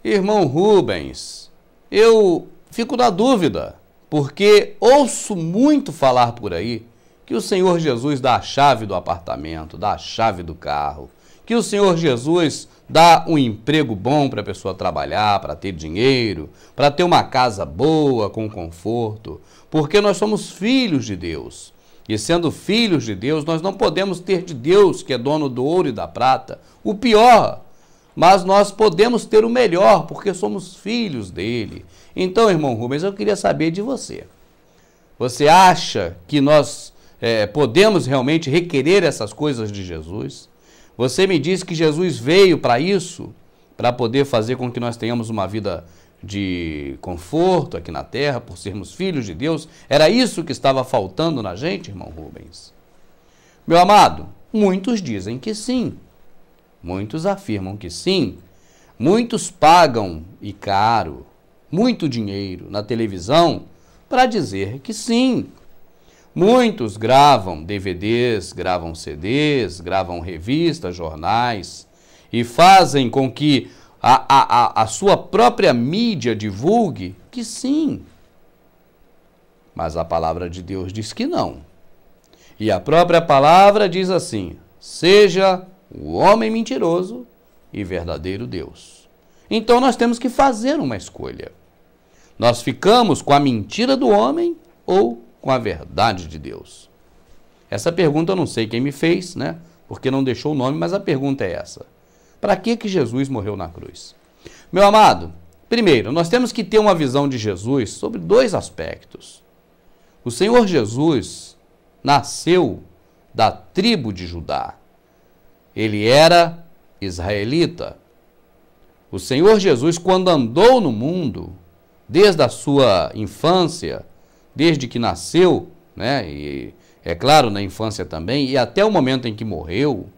Irmão Rubens, eu fico na dúvida, porque ouço muito falar por aí que o Senhor Jesus dá a chave do apartamento, dá a chave do carro, que o Senhor Jesus dá um emprego bom para a pessoa trabalhar, para ter dinheiro, para ter uma casa boa, com conforto, porque nós somos filhos de Deus. E sendo filhos de Deus, nós não podemos ter de Deus, que é dono do ouro e da prata, o pior, mas nós podemos ter o melhor, porque somos filhos dele. Então, irmão Rubens, eu queria saber de você. Você acha que nós podemos realmente requerer essas coisas de Jesus? Você me disse que Jesus veio para isso, para poder fazer com que nós tenhamos uma vida de conforto aqui na terra, por sermos filhos de Deus. Era isso que estava faltando na gente, irmão Rubens? Meu amado, muitos dizem que sim. Muitos afirmam que sim. Muitos pagam, e caro, muito dinheiro na televisão para dizer que sim. Muitos gravam DVDs, gravam CDs, gravam revistas, jornais e fazem com que a sua própria mídia divulgue que sim. Mas a palavra de Deus diz que não. E a própria palavra diz assim: seja o homem mentiroso e verdadeiro Deus. Então nós temos que fazer uma escolha. Nós ficamos com a mentira do homem ou com a verdade de Deus? Essa pergunta eu não sei quem me fez, né? Porque não deixou o nome, mas a pergunta é essa: para que Jesus morreu na cruz? Meu amado, primeiro, nós temos que ter uma visão de Jesus sobre dois aspectos. O Senhor Jesus nasceu da tribo de Judá. Ele era israelita. O Senhor Jesus, quando andou no mundo, desde a sua infância, desde que nasceu, né, e é claro, na infância também, e até o momento em que morreu,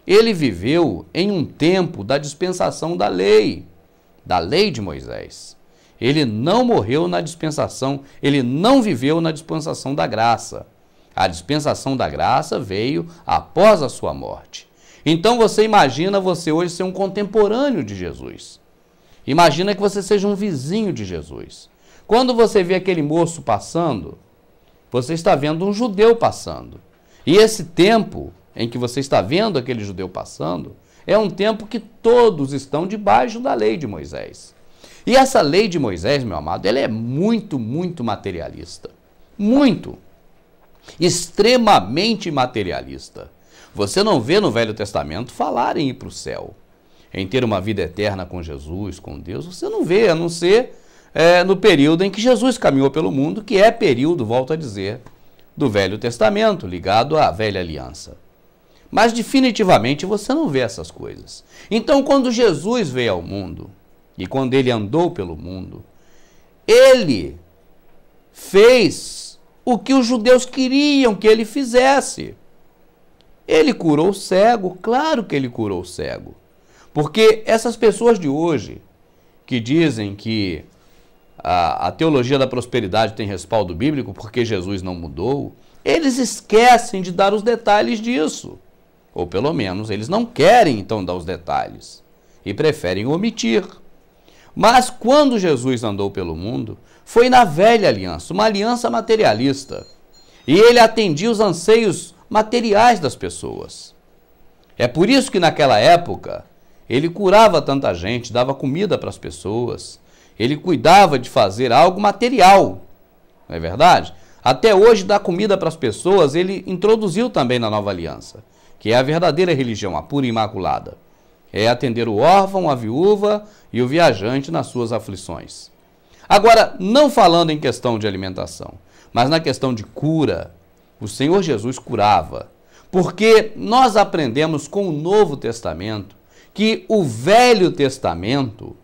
ele viveu em um tempo da dispensação da lei de Moisés. Ele não morreu na dispensação, ele não viveu na dispensação da graça. A dispensação da graça veio após a sua morte. Então você imagina você hoje ser um contemporâneo de Jesus. Imagina que você seja um vizinho de Jesus. Quando você vê aquele moço passando, você está vendo um judeu passando. E esse tempo em que você está vendo aquele judeu passando é um tempo que todos estão debaixo da lei de Moisés. E essa lei de Moisés, meu amado, ela é muito, muito materialista. Muito. Extremamente materialista. Você não vê no Velho Testamento falar em ir para o céu, em ter uma vida eterna com Jesus, com Deus. Você não vê, a não ser no período em que Jesus caminhou pelo mundo, que é período, volto a dizer, do Velho Testamento, ligado à Velha Aliança. Mas definitivamente você não vê essas coisas. Então, quando Jesus veio ao mundo, e quando ele andou pelo mundo, ele fez o que os judeus queriam que ele fizesse. Ele curou o cego, claro que ele curou o cego. Porque essas pessoas de hoje, que dizem que a teologia da prosperidade tem respaldo bíblico porque Jesus não mudou, eles esquecem de dar os detalhes disso. Ou pelo menos eles não querem então dar os detalhes e preferem omitir. Mas quando Jesus andou pelo mundo, foi na velha aliança, uma aliança materialista. E ele atendia os anseios materiais das pessoas. É por isso que naquela época ele curava tanta gente, dava comida para as pessoas, ele cuidava de fazer algo material, não é verdade? Até hoje, dar comida para as pessoas, ele introduziu também na nova aliança, que é a verdadeira religião, a pura e imaculada. É atender o órfão, a viúva e o viajante nas suas aflições. Agora, não falando em questão de alimentação, mas na questão de cura, o Senhor Jesus curava, porque nós aprendemos com o Novo Testamento que o Velho Testamento,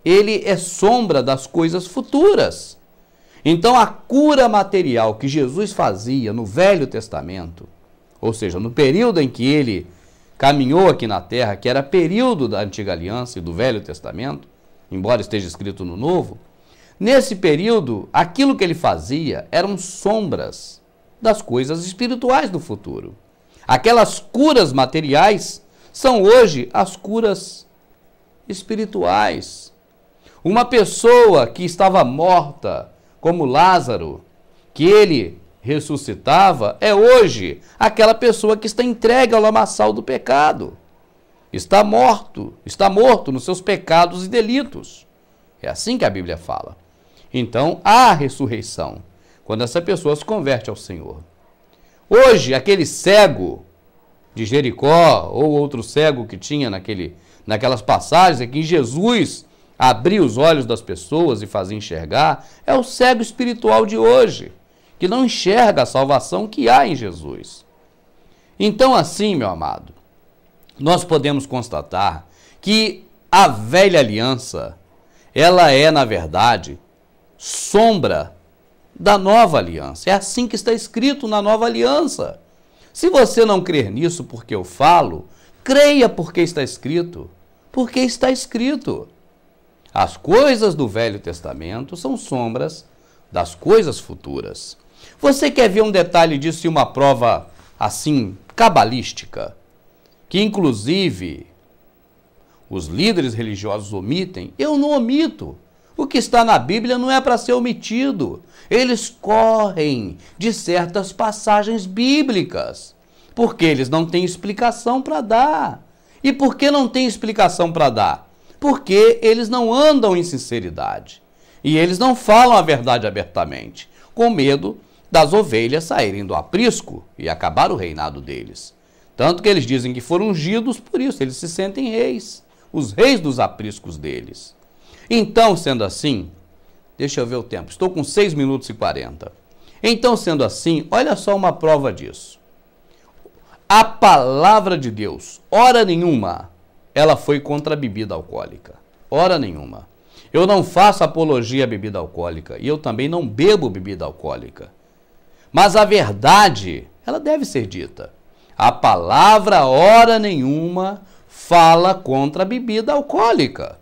ele é sombra das coisas futuras. Então, a cura material que Jesus fazia no Velho Testamento, ou seja, no período em que ele caminhou aqui na terra, que era período da Antiga Aliança e do Velho Testamento, embora esteja escrito no Novo, nesse período, aquilo que ele fazia eram sombras das coisas espirituais do futuro. Aquelas curas materiais são hoje as curas espirituais. Uma pessoa que estava morta, como Lázaro, que ele ressuscitava, é hoje aquela pessoa que está entregue ao lamaçal do pecado. Está morto nos seus pecados e delitos. É assim que a Bíblia fala. Então, há ressurreição, quando essa pessoa se converte ao Senhor. Hoje, aquele cego de Jericó, ou outro cego que tinha naquelas passagens, em que Jesus abria os olhos das pessoas e fazia enxergar, é o cego espiritual de hoje, que não enxerga a salvação que há em Jesus. Então, assim, meu amado, nós podemos constatar que a velha aliança, ela é, na verdade, sombra da nova aliança. É assim que está escrito na nova aliança. Se você não crer nisso porque eu falo, creia porque está escrito. Porque está escrito. As coisas do Velho Testamento são sombras das coisas futuras. Você quer ver um detalhe disso e uma prova assim, cabalística? Que inclusive os líderes religiosos omitem? Eu não omito. O que está na Bíblia não é para ser omitido. Eles correm de certas passagens bíblicas, porque eles não têm explicação para dar. E por que não tem explicação para dar? Porque eles não andam em sinceridade. E eles não falam a verdade abertamente, com medo das ovelhas saírem do aprisco e acabar o reinado deles. Tanto que eles dizem que foram ungidos, por isso eles se sentem reis, os reis dos apriscos deles. Então, sendo assim, deixa eu ver o tempo, estou com 6 minutos e 40. Então, sendo assim, olha só uma prova disso. A palavra de Deus, hora nenhuma, ela foi contra a bebida alcoólica. Hora nenhuma. Eu não faço apologia à bebida alcoólica e eu também não bebo bebida alcoólica. Mas a verdade, ela deve ser dita. A palavra, hora nenhuma, fala contra a bebida alcoólica.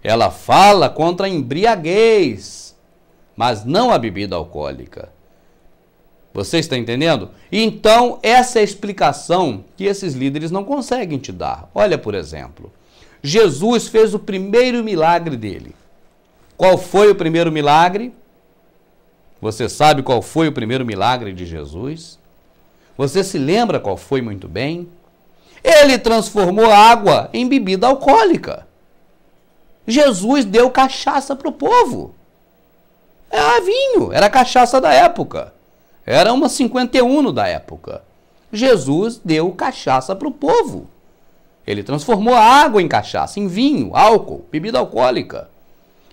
Ela fala contra a embriaguez, mas não a bebida alcoólica. Você está entendendo? Então, essa é a explicação que esses líderes não conseguem te dar. Olha, por exemplo, Jesus fez o primeiro milagre dele. Qual foi o primeiro milagre? Você sabe qual foi o primeiro milagre de Jesus? Você se lembra qual foi muito bem? Ele transformou água em bebida alcoólica. Jesus deu cachaça para o povo. Era vinho, era a cachaça da época. Era uma 51 da época. Jesus deu cachaça para o povo. Ele transformou a água em cachaça, em vinho, álcool, bebida alcoólica.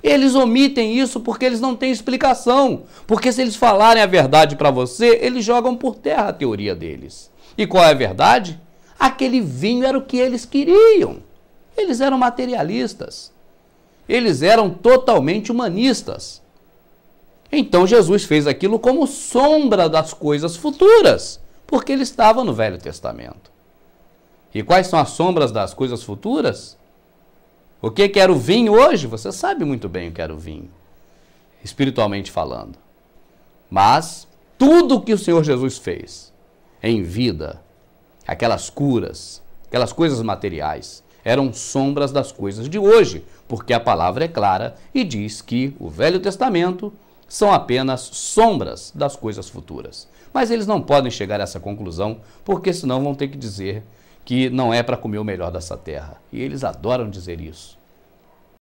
Eles omitem isso porque eles não têm explicação. Porque se eles falarem a verdade para você, eles jogam por terra a teoria deles. E qual é a verdade? Aquele vinho era o que eles queriam. Eles eram materialistas. Eles eram totalmente humanistas. Então Jesus fez aquilo como sombra das coisas futuras, porque ele estava no Velho Testamento. E quais são as sombras das coisas futuras? O que era o vinho hoje? Você sabe muito bem o que era o vinho, espiritualmente falando. Mas tudo que o Senhor Jesus fez em vida, aquelas curas, aquelas coisas materiais, eram sombras das coisas de hoje, porque a palavra é clara e diz que o Velho Testamento são apenas sombras das coisas futuras. Mas eles não podem chegar a essa conclusão, porque senão vão ter que dizer que não é para comer o melhor dessa terra. E eles adoram dizer isso.